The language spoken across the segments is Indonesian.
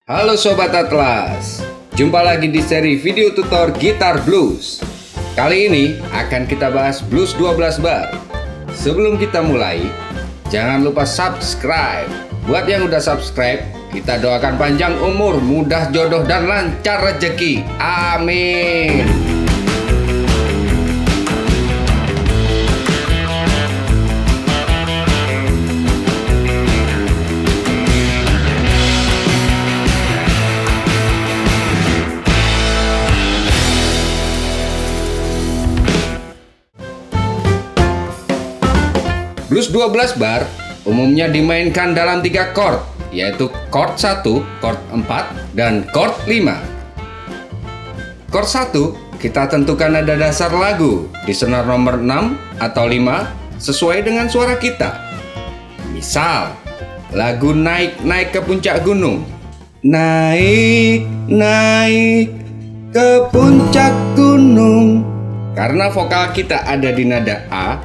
Halo Sobat Atlas, jumpa lagi di seri video tutor gitar blues. Kali ini akan kita bahas blues 12 bar. Sebelum kita mulai, jangan lupa subscribe. Buat yang udah subscribe, kita doakan panjang umur, mudah jodoh dan lancar rezeki. Amin. Blues 12 bar umumnya dimainkan dalam 3 chord, yaitu chord 1, chord 4, dan chord 5. Chord 1 kita tentukan nada dasar lagu di senar nomor 6 atau 5 sesuai dengan suara kita. Misal, lagu Naik-naik ke puncak gunung. Naik, naik ke puncak gunung. Karena vokal kita ada di nada A,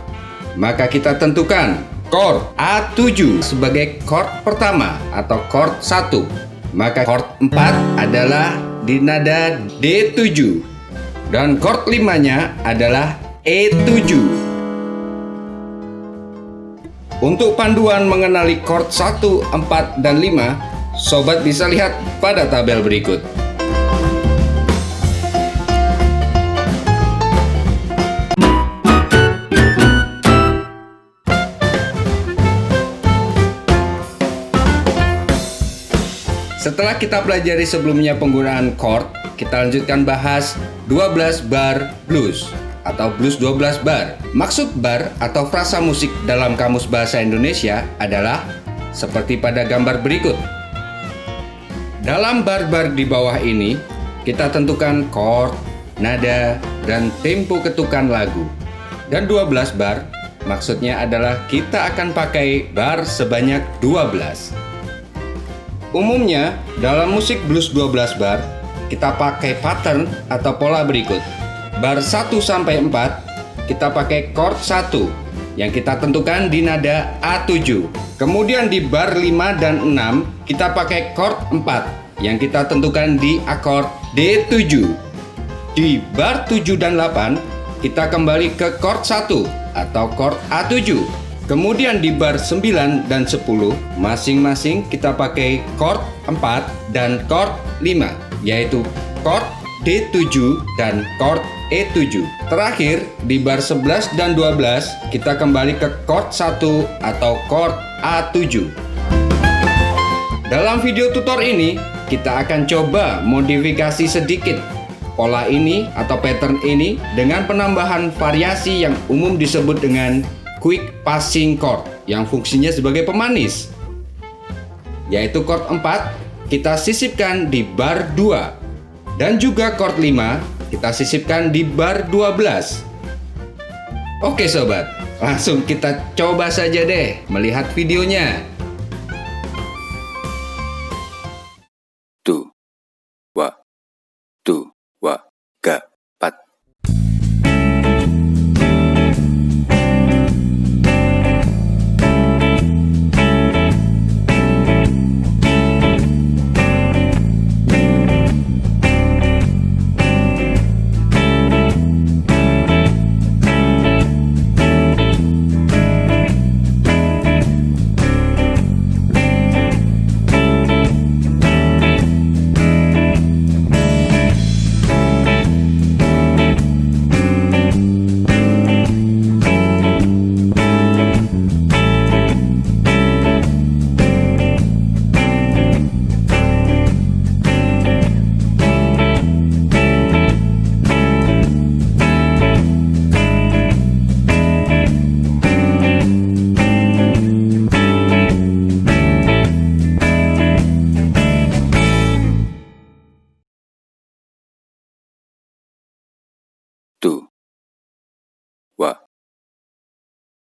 maka kita tentukan chord A7 sebagai chord pertama atau chord 1. Maka chord 4 adalah di nada D7 dan chord 5-nya adalah E7. Untuk panduan mengenali chord 1, 4, dan 5, sobat bisa lihat pada tabel berikut. Setelah kita pelajari sebelumnya penggunaan chord, kita lanjutkan bahas 12 bar blues atau blues 12 bar. Maksud bar atau frasa musik dalam Kamus Bahasa Indonesia adalah seperti pada gambar berikut. Dalam bar-bar di bawah ini, kita tentukan chord, nada, dan tempo ketukan lagu. Dan 12 bar maksudnya adalah kita akan pakai bar sebanyak 12. Umumnya, dalam musik blues 12 bar, kita pakai pattern atau pola berikut. Bar 1 sampai 4, kita pakai chord 1 yang kita tentukan di nada A7. Kemudian di bar 5 dan 6, kita pakai chord 4 yang kita tentukan di akord D7. Di bar 7 dan 8, kita kembali ke chord 1 atau chord A7. Kemudian di bar 9 dan 10, masing-masing kita pakai chord 4 dan chord 5, yaitu chord D7 dan chord E7. Terakhir, di bar 11 dan 12, kita kembali ke chord 1 atau chord A7. Dalam video tutor ini, kita akan coba modifikasi sedikit pola ini atau pattern ini dengan penambahan variasi yang umum disebut dengan quick passing chord yang fungsinya sebagai pemanis, yaitu chord 4 kita sisipkan di bar 2 dan juga chord 5 kita sisipkan di bar 12. Oke sobat, langsung kita coba saja deh melihat videonya. Tu, wa, ga, pat.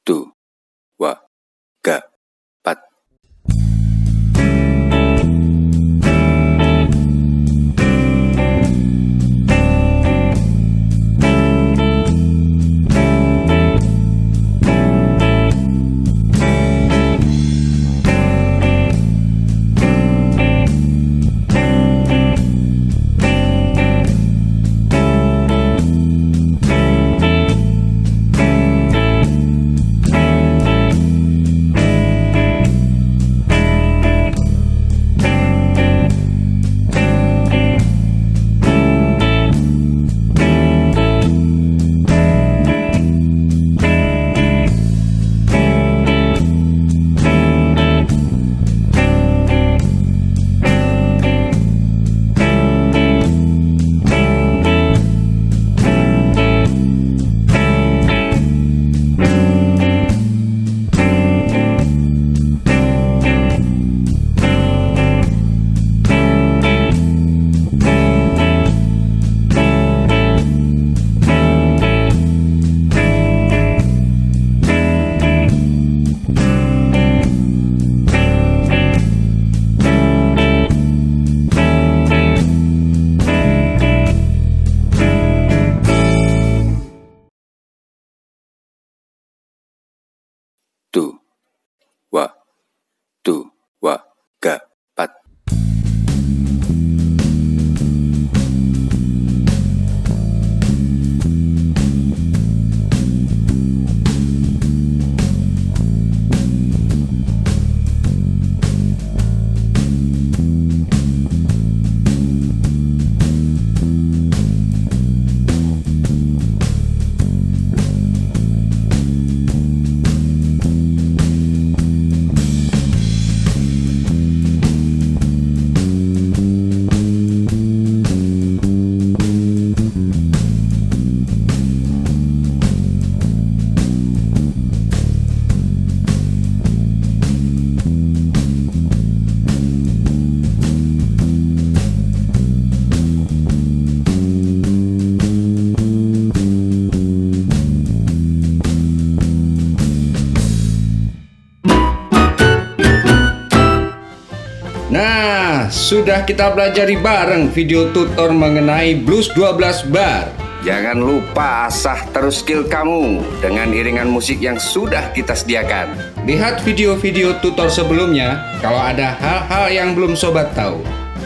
Tu, wa, ga, pat. sudah kita pelajari bareng video tutor mengenai blues 12 bar. Jangan lupa asah terus skill kamu dengan iringan musik yang sudah kita sediakan. Lihat video-video tutor sebelumnya kalau ada hal-hal yang belum sobat tahu.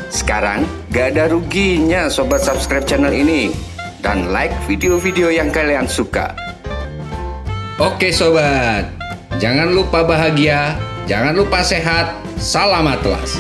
Sekarang gak ada ruginya sobat subscribe channel ini dan like video-video yang kalian suka. Oke sobat, jangan lupa bahagia, jangan lupa sehat, salam atlas.